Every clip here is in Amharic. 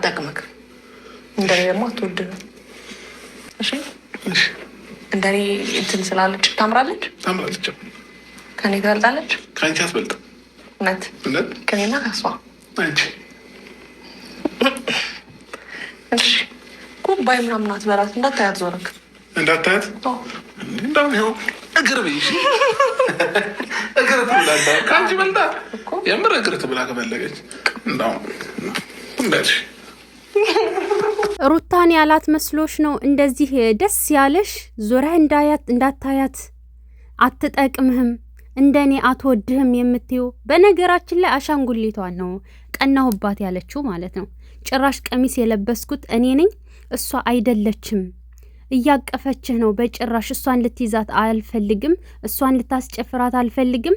አትጠቅምክ እንደኔ ደግሞ አትወድም። እሺ እንደኔ እንትን ስላለች ታምራለች። ከኔ ትበልጣለች። ከአንቺ አትበልጥም። እውነት ከኔና ከሷ አንቺ እሺ ኩባይ ምናምን አትበላት። እንዳታያት ዞረክ እንዳታያት እንደውም ይኸው እግር ብይ እግር ትብላታ ከአንቺ በልጣ የምር እግር ትብላ ከፈለገች እንደውም እንደዚህ ሩታን ያላት መስሎሽ ነው እንደዚህ ደስ ያለሽ? ዞረህ እንዳታያት አትጠቅምህም፣ እንደኔ አትወድህም የምትዩ። በነገራችን ላይ አሻንጉሊቷን ነው ቀናሁባት ያለችው ማለት ነው። ጭራሽ ቀሚስ የለበስኩት እኔ ነኝ እሷ አይደለችም፣ እያቀፈችህ ነው። በጭራሽ እሷን ልትይዛት አልፈልግም፣ እሷን ልታስጨፍራት አልፈልግም።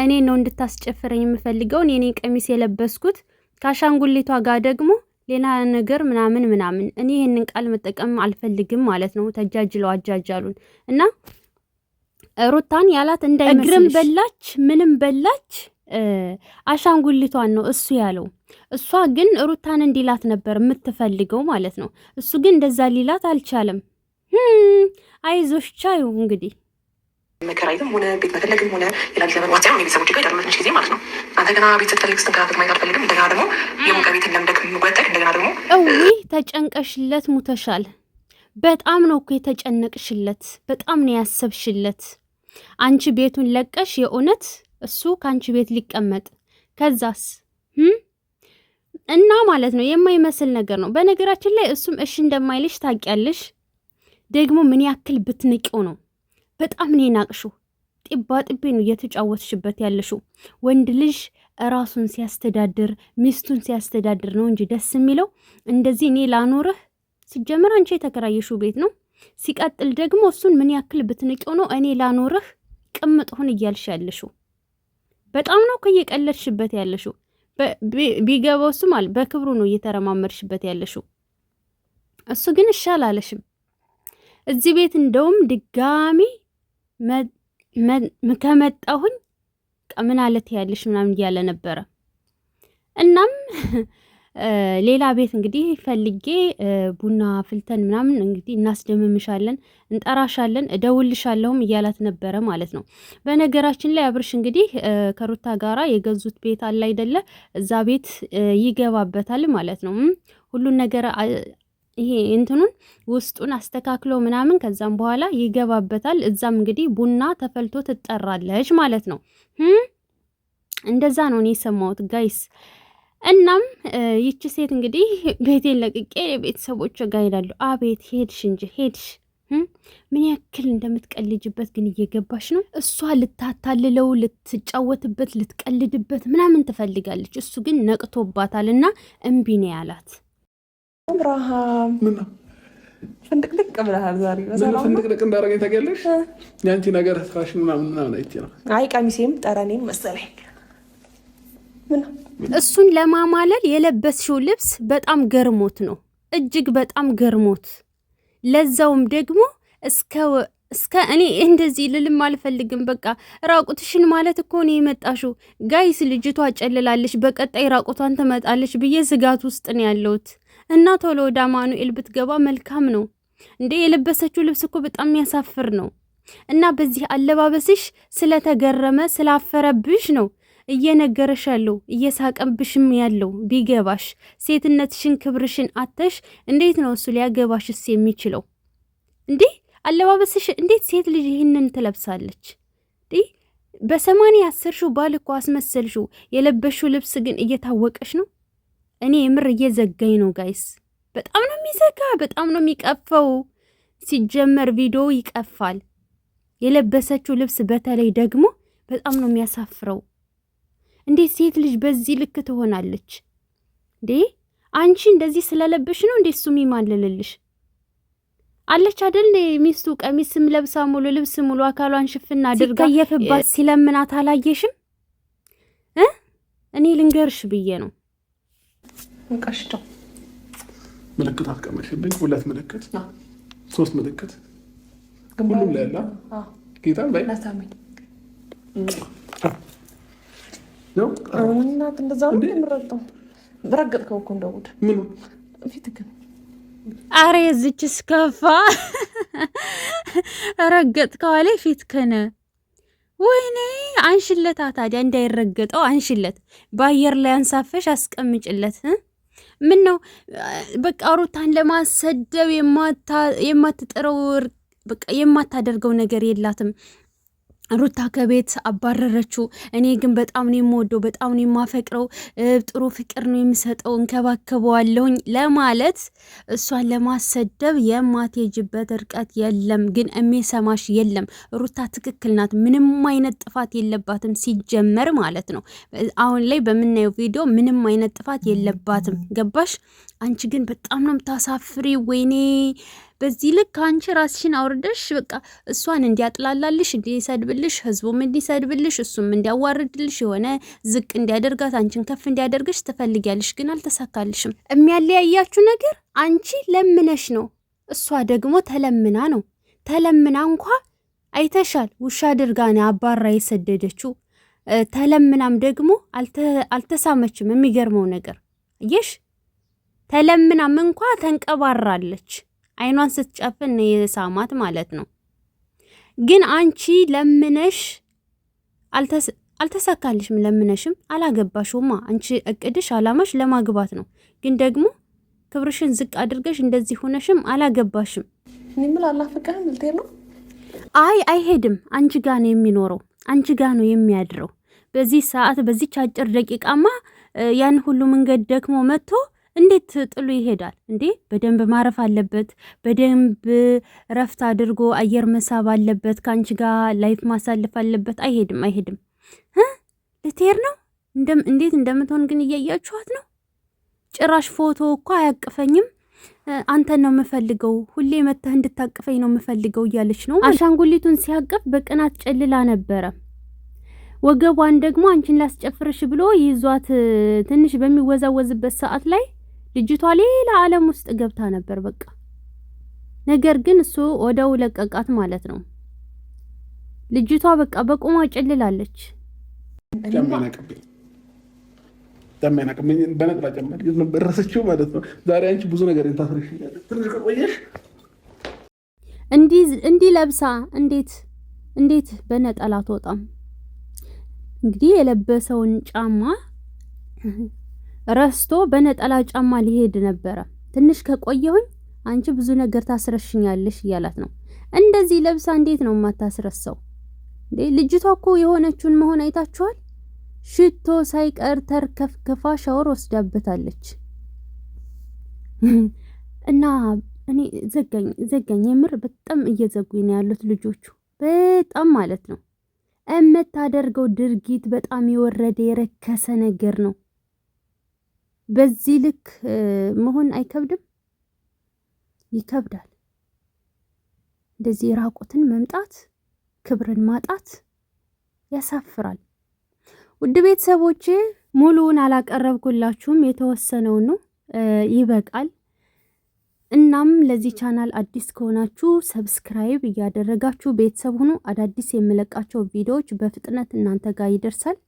እኔ ነው እንድታስጨፍረኝ የምፈልገው። እኔ ቀሚስ የለበስኩት ከአሻንጉሊቷ ጋር ደግሞ ሌላ ነገር ምናምን ምናምን። እኔ ይሄንን ቃል መጠቀም አልፈልግም ማለት ነው። ተጃጅለው አጃጃሉን እና ሩታን ያላት እንዳይመስልሽ እግርም በላች ምንም በላች አሻንጉሊቷን ነው እሱ ያለው። እሷ ግን ሩታን እንዲላት ነበር የምትፈልገው ማለት ነው። እሱ ግን እንደዛ ሊላት አልቻለም። አይዞሽ ቻዩ እንግዲህ መከራይትም ሆነ ቤት መፈለግም ሆነ ሌላ ጊዜ መግባት ሳይሆን ቤተሰቦች ጋር ሄዳለሁ ትንሽ ጊዜ ማለት ነው። አንተ ገና ቤት ስትፈልግ ስትንከራተት ማየት አልፈልግም። እንደገና ደግሞ የሙቀ ቤትን ለምደክ የሚወጠቅ እንደገና ደግሞ ተጨንቀሽለት ሙተሻል። በጣም ነው እኮ የተጨነቅሽለት፣ በጣም ነው ያሰብሽለት። አንቺ ቤቱን ለቀሽ የእውነት እሱ ከአንቺ ቤት ሊቀመጥ ከዛስ እና ማለት ነው የማይመስል ነገር ነው። በነገራችን ላይ እሱም እሺ እንደማይልሽ ታውቂያለሽ። ደግሞ ምን ያክል ብትንቂው ነው በጣም ነው ናቅሽው። ጢባ ጢቤ ነው እየተጫወትሽበት ያለሽው። ወንድ ልጅ ራሱን ሲያስተዳድር ሚስቱን ሲያስተዳድር ነው እንጂ ደስ የሚለው እንደዚህ እኔ ላኖርህ። ሲጀምር አንቺ የተከራየሽው ቤት ነው። ሲቀጥል ደግሞ እሱን ምን ያክል ብትንቂው ነው እኔ ላኖርህ ቅምጥሁን እያልሽ ያለሽው። በጣም ነው ከየቀለድሽበት ያለሽው። ቢገባው እሱ ማለት በክብሩ ነው እየተረማመድሽበት ያለሽው። እሱ ግን እሻላለሽም። እዚህ ቤት እንደውም ድጋሚ ከመጣሁኝ ምን አለት ያለሽ ምናምን እያለ ነበረ። እናም ሌላ ቤት እንግዲህ ፈልጌ ቡና ፍልተን ምናምን እንግዲህ እናስደምምሻለን፣ እንጠራሻለን፣ እደውልሻለሁም እያላት ነበረ ማለት ነው። በነገራችን ላይ አብርሽ እንግዲህ ከሩታ ጋራ የገዙት ቤት አለ አይደለ? እዛ ቤት ይገባበታል ማለት ነው። ሁሉን ነገር ይሄ እንትኑን ውስጡን አስተካክሎ ምናምን ከዛም በኋላ ይገባበታል። እዛም እንግዲህ ቡና ተፈልቶ ትጠራለች ማለት ነው። እንደዛ ነው እኔ የሰማሁት ጋይስ። እናም ይቺ ሴት እንግዲህ ቤቴን ለቅቄ ቤተሰቦች ጋር ሄዳለሁ። አቤት ሄድሽ እንጂ ሄድሽ። ምን ያክል እንደምትቀልጅበት ግን እየገባሽ ነው። እሷ ልታታልለው፣ ልትጫወትበት፣ ልትቀልድበት ምናምን ትፈልጋለች። እሱ ግን ነቅቶባታል እና እምቢ ነው ያላት። አብርሃም ፍንድቅድቅ ብለሃል ዛሬ። ፍንድቅድቅ እንዳደረገኝ ታውቂያለሽ? የአንቺ ነገር ስራሽን ምናምን አይቼ ነው። አይ ቀሚሴም ጠረኔም መሰለኝ። እሱን ለማማለል የለበስሽው ልብስ በጣም ገርሞት ነው፣ እጅግ በጣም ገርሞት። ለዛውም ደግሞ እስከ እኔ እንደዚህ ልልም አልፈልግም። በቃ ራቁትሽን ማለት እኮ ነው የመጣሽው። ጋይስ ልጅቷ ጨልላለች፣ በቀጣይ ራቁቷን ትመጣለች ብዬ ስጋት ውስጥ ነው ያለሁት። እና ቶሎ ወደ አማኑኤል ብትገባ መልካም ነው። እንዴ የለበሰችው ልብስ እኮ በጣም የሚያሳፍር ነው። እና በዚህ አለባበስሽ ስለተገረመ ስላፈረብሽ ነው እየነገረሽ ያለው እየሳቀብሽም ያለው። ቢገባሽ ሴትነትሽን ክብርሽን አተሽ እንዴት ነው እሱ ሊያገባሽስ የሚችለው? እንዴ አለባበስሽ እንዴት ሴት ልጅ ይህንን ትለብሳለች? በ80 ያሰርሽው ባል እኮ አስመሰልሽው። የለበሽው ልብስ ግን እየታወቀሽ ነው። እኔ የምር እየዘጋኝ ነው ጋይስ። በጣም ነው የሚዘጋ፣ በጣም ነው የሚቀፈው። ሲጀመር ቪዲዮ ይቀፋል። የለበሰችው ልብስ በተለይ ደግሞ በጣም ነው የሚያሳፍረው። እንዴት ሴት ልጅ በዚህ ልክ ትሆናለች እንዴ? አንቺ እንደዚህ ስለለበሽ ነው እንዴ እሱ የሚማልልልሽ? አለች አይደል ሚስቱ ቀሚስም ለብሳ ሙሉ ልብስ ሙሉ አካሏን ሽፍና አድርጋ ሲከየፍባት ሲለምናት አላየሽም? እኔ ልንገርሽ ብዬ ነው። እንቀሽቶ ምልክት አስቀመጥሽልኝ። 2 ምልክት 3 ምልክት ሁሉም ላይ ያለ ጌታን በይ ለታመኝ ነው። እናት እንደዛ ነው የምረግጠው። ረገጥከው እኮ እንደውድ ምን ፊትክን አረ የዝችስ ከፋ ረገጥከው አለ ፊትክን። ወይኔ አንሽለታ ታዲያ እንዳይረገጠው አንሽለት። በአየር ላይ አንሳፈሽ አስቀምጭለት። ምን ነው በቃ ሩታን ለማሰደብ የማትጥረው በቃ የማታደርገው ነገር የላትም። ሩታ ከቤት አባረረችው። እኔ ግን በጣም ነው የምወደው፣ በጣም ነው የማፈቅረው፣ ጥሩ ፍቅር ነው የምሰጠው፣ እንከባከበዋለሁኝ ለማለት እሷን ለማሰደብ የማትሄጅበት ርቀት የለም። ግን የሚሰማሽ የለም። ሩታ ትክክል ናት። ምንም አይነት ጥፋት የለባትም ሲጀመር ማለት ነው። አሁን ላይ በምናየው ቪዲዮ ምንም አይነት ጥፋት የለባትም። ገባሽ? አንቺ ግን በጣም ነው የምታሳፍሪ። ወይኔ በዚህ ልክ አንቺ ራስሽን አውርደሽ በቃ እሷን እንዲያጥላላልሽ፣ እንዲሰድብልሽ፣ ህዝቡም እንዲሰድብልሽ፣ እሱም እንዲያዋርድልሽ፣ የሆነ ዝቅ እንዲያደርጋት፣ አንቺን ከፍ እንዲያደርግሽ ትፈልጊያለሽ። ግን አልተሳካልሽም። የሚያለያያችሁ ነገር አንቺ ለምነሽ ነው፣ እሷ ደግሞ ተለምና ነው። ተለምና እንኳ አይተሻል፣ ውሻ አድርጋ ነው አባራ የሰደደችው። ተለምናም ደግሞ አልተሳመችም። የሚገርመው ነገር አየሽ፣ ተለምናም እንኳ ተንቀባራለች። አይኗን ስትጨፍን የሳማት ማለት ነው። ግን አንቺ ለምነሽ አልተሳካልሽም። ለምነሽም አላገባሽውማ። አንቺ እቅድሽ አላማሽ ለማግባት ነው። ግን ደግሞ ክብርሽን ዝቅ አድርገሽ እንደዚህ ሆነሽም አላገባሽም። ምን አላፈቀህም ልትሄድ ነው? አይ አይሄድም። አንቺ ጋ ነው የሚኖረው፣ አንቺ ጋ ነው የሚያድረው። በዚህ ሰዓት በዚች አጭር ደቂቃማ ያን ሁሉ መንገድ ደክሞ መጥቶ እንዴት ጥሉ ይሄዳል እንዴ? በደንብ ማረፍ አለበት። በደንብ ረፍት አድርጎ አየር መሳብ አለበት። ከአንቺ ጋር ላይፍ ማሳለፍ አለበት። አይሄድም። ልትሄድ ነው። እንዴት እንደምትሆን ግን እያያችኋት ነው። ጭራሽ ፎቶ እኮ አያቅፈኝም፣ አንተን ነው የምፈልገው፣ ሁሌ መተህ እንድታቅፈኝ ነው የምፈልገው እያለች ነው። አሻንጉሊቱን ሲያቅፍ በቅናት ጨልላ ነበረ። ወገቧን ደግሞ አንቺን ላስጨፍርሽ ብሎ ይዟት ትንሽ በሚወዛወዝበት ሰዓት ላይ ልጅቷ ሌላ ዓለም ውስጥ ገብታ ነበር። በቃ ነገር ግን እሱ ወደው ለቀቃት ማለት ነው። ልጅቷ በቃ በቁማ ጨልላለች። ጨመናቀብኝ በነጥላ ጨመር በረሰችው ማለት ነው። ዛሬ አንቺ ብዙ ነገር እንታስረሽኛለሽ። ትንሽ ቆየሽ እንዲህ ለብሳ እንዴት በነጠላ አትወጣም? እንግዲህ የለበሰውን ጫማ ረስቶ በነጠላ ጫማ ሊሄድ ነበረ። ትንሽ ከቆየሁኝ አንቺ ብዙ ነገር ታስረሽኛለሽ እያላት ነው። እንደዚህ ለብሳ እንዴት ነው የማታስረሳው እንዴ? ልጅቷ እኮ የሆነችውን መሆን አይታችኋል። ሽቶ ሳይቀር ተርከፍከፋ ሻወር ወስዳበታለች። እና እኔ ዘጋኝ የምር በጣም እየዘጉኝ ነው ያሉት ልጆቹ፣ በጣም ማለት ነው። የምታደርገው ድርጊት በጣም የወረደ የረከሰ ነገር ነው። በዚህ ልክ መሆን አይከብድም? ይከብዳል። እንደዚህ ራቁትን መምጣት፣ ክብርን ማጣት ያሳፍራል። ውድ ቤተሰቦቼ ሙሉውን አላቀረብኩላችሁም፣ የተወሰነውን ነው፣ ይበቃል። እናም ለዚህ ቻናል አዲስ ከሆናችሁ ሰብስክራይብ እያደረጋችሁ ቤተሰብ ሁኑ። አዳዲስ የምለቃቸው ቪዲዮዎች በፍጥነት እናንተ ጋር ይደርሳል።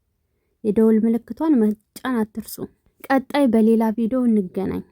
የደወል ምልክቷን መጫን አትርሱ። ቀጣይ በሌላ ቪዲዮ እንገናኝ።